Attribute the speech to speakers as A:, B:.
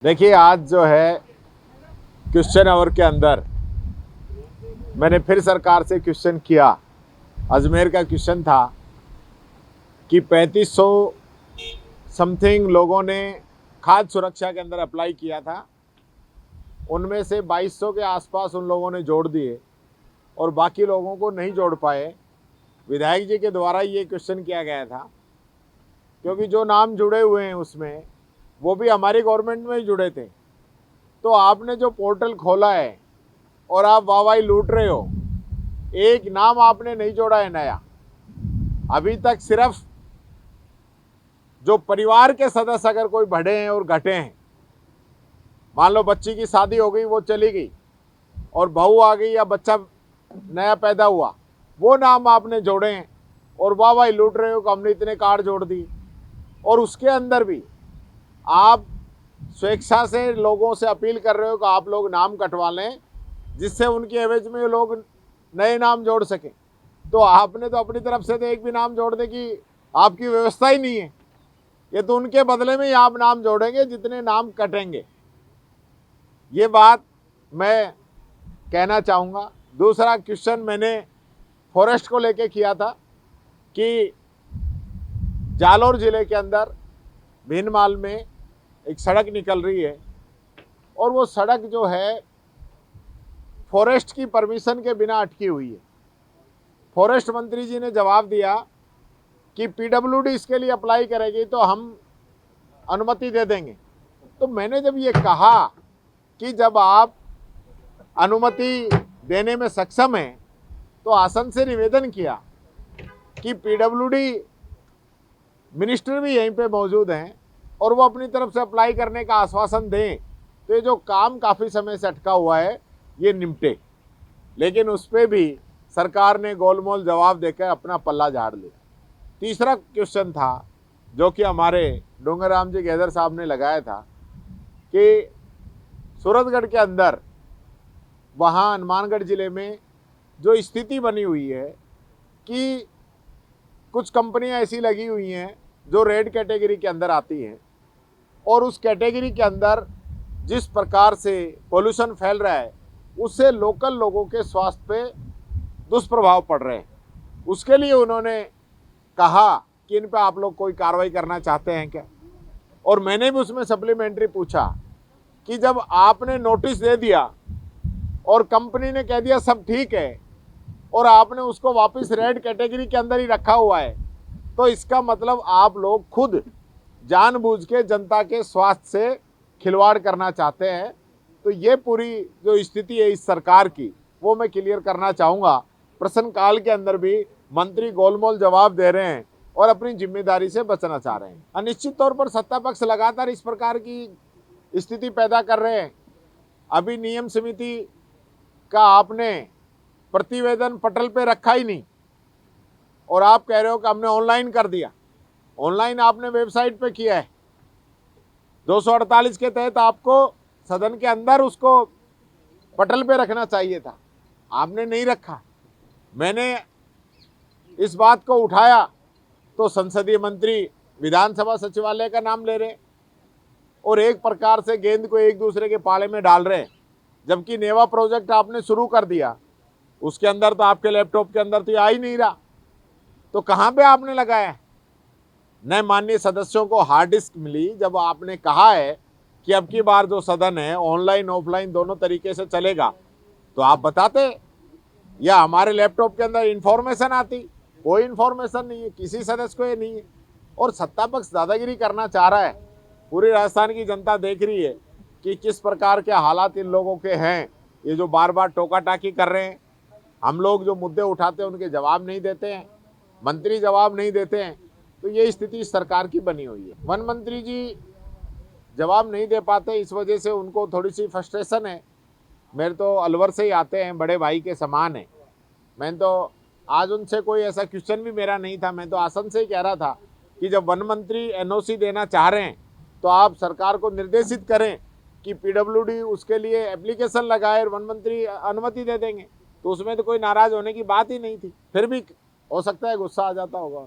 A: देखिए, आज जो है क्वेश्चन आवर के अंदर मैंने फिर सरकार से क्वेश्चन किया। अजमेर का क्वेश्चन था कि 3500 समथिंग लोगों ने खाद्य सुरक्षा के अंदर अप्लाई किया था। उनमें से 2200 के आसपास उन लोगों ने जोड़ दिए और बाकी लोगों को नहीं जोड़ पाए। विधायक जी के द्वारा ये क्वेश्चन किया गया था क्योंकि जो नाम जुड़े हुए हैं उसमें वो भी हमारी गवर्नमेंट में ही जुड़े थे। तो आपने जो पोर्टल खोला है और आप वाहवाही लूट रहे हो, एक नाम आपने नहीं जोड़ा है नया। अभी तक सिर्फ जो परिवार के सदस्य अगर कोई बढ़े हैं और घटे हैं, मान लो बच्ची की शादी हो गई, वो चली गई और बहू आ गई या बच्चा नया पैदा हुआ, वो नाम आपने जोड़े हैं और वाहवाही लूट रहे हो कि हमने इतने कार्ड जोड़ दिए। और उसके अंदर भी आप स्वेच्छा से लोगों से अपील कर रहे हो कि आप लोग नाम कटवा लें जिससे उनके एवज में लोग नए नाम जोड़ सकें। तो आपने तो अपनी तरफ से तो एक भी नाम जोड़ने की आपकी व्यवस्था ही नहीं है। ये तो उनके बदले में ही आप नाम जोड़ेंगे जितने नाम कटेंगे। ये बात मैं कहना चाहूँगा। दूसरा क्वेश्चन मैंने फॉरेस्ट को लेके किया था कि जालौर ज़िले के अंदर भीनमाल में एक सड़क निकल रही है और वो सड़क जो है फॉरेस्ट की परमिशन के बिना अटकी हुई है। फॉरेस्ट मंत्री जी ने जवाब दिया कि पीडब्ल्यूडी इसके लिए अप्लाई करेगी तो हम अनुमति दे देंगे। तो मैंने जब ये कहा कि जब आप अनुमति देने में सक्षम हैं तो आसन से निवेदन किया कि पीडब्ल्यूडी मिनिस्टर भी यहीं पे मौजूद हैं और वो अपनी तरफ से अप्लाई करने का आश्वासन दें तो ये जो काम काफ़ी समय से अटका हुआ है ये निपटे। लेकिन उस पर भी सरकार ने गोलमोल जवाब देकर अपना पल्ला झाड़ लिया। तीसरा क्वेश्चन था जो कि हमारे डोंगरराम जी गैदर साहब ने लगाया था कि सूरतगढ़ के अंदर वहाँ हनुमानगढ़ ज़िले में जो स्थिति बनी हुई है कि कुछ कंपनियां ऐसी लगी हुई हैं जो रेड कैटेगरी के अंदर आती हैं और उस कैटेगरी के अंदर जिस प्रकार से पोल्यूशन फैल रहा है उससे लोकल लोगों के स्वास्थ्य पे दुष्प्रभाव पड़ रहे हैं। उसके लिए उन्होंने कहा कि इन पे आप लोग कोई कार्रवाई करना चाहते हैं क्या। और मैंने भी उसमें सप्लीमेंट्री पूछा कि जब आपने नोटिस दे दिया और कंपनी ने कह दिया सब ठीक है और आपने उसको वापस रेड कैटेगरी के अंदर ही रखा हुआ है, तो इसका मतलब आप लोग खुद जानबूझ के जनता के स्वास्थ्य से खिलवाड़ करना चाहते हैं। तो ये पूरी जो स्थिति है इस सरकार की वो मैं क्लियर करना चाहूँगा। प्रश्नकाल के अंदर भी मंत्री गोलमोल जवाब दे रहे हैं और अपनी जिम्मेदारी से बचना चाह रहे हैं। अनिश्चित तौर पर सत्ता पक्ष लगातार इस प्रकार की स्थिति पैदा कर रहे हैं। अभी नियम समिति का आपने प्रतिवेदन पटल पे रखा ही नहीं और आप कह रहे हो कि हमने ऑनलाइन कर दिया। ऑनलाइन आपने वेबसाइट पे किया है। 248 के तहत आपको सदन के अंदर उसको पटल पे रखना चाहिए था, आपने नहीं रखा। मैंने इस बात को उठाया तो संसदीय मंत्री विधानसभा सचिवालय का नाम ले रहे और एक प्रकार से गेंद को एक दूसरे के पाले में डाल रहे हैं। जबकि नेवा प्रोजेक्ट आपने शुरू कर दिया, उसके अंदर तो आपके लैपटॉप के अंदर तो ये आ ही नहीं रहा, तो कहाँ पे आपने लगाया? नए माननीय सदस्यों को हार्ड डिस्क मिली जब आपने कहा है कि अब की बार जो सदन है ऑनलाइन ऑफलाइन दोनों तरीके से चलेगा, तो आप बताते या हमारे लैपटॉप के अंदर इंफॉर्मेशन आती। कोई इंफॉर्मेशन नहीं है, किसी सदस्य को ये नहीं है और सत्ता पक्ष दादागिरी करना चाह रहा है। पूरी राजस्थान की जनता देख रही है कि किस प्रकार के हालात इन लोगों के हैं। ये जो बार बार टोका टाकी कर रहे हैं, हम लोग जो मुद्दे उठाते हैं उनके जवाब नहीं देते हैं, मंत्री जवाब नहीं देते हैं, तो ये स्थिति सरकार की बनी हुई है। वन मंत्री जी जवाब नहीं दे पाते, इस वजह से उनको थोड़ी सी फ्रस्ट्रेशन है। मेरे तो अलवर से ही आते हैं, बड़े भाई के समान है। मैं तो आज उनसे कोई ऐसा क्वेश्चन भी मेरा नहीं था, मैं तो आसन से ही कह रहा था कि जब वन मंत्री एनओसी देना चाह रहे हैं तो आप सरकार को निर्देशित करें कि पीडब्ल्यूडी उसके लिए एप्लीकेशन लगाए और वन मंत्री अनुमति दे देंगे। तो उसमें तो कोई नाराज होने की बात ही नहीं थी। फिर भी हो सकता है गुस्सा आ जाता होगा।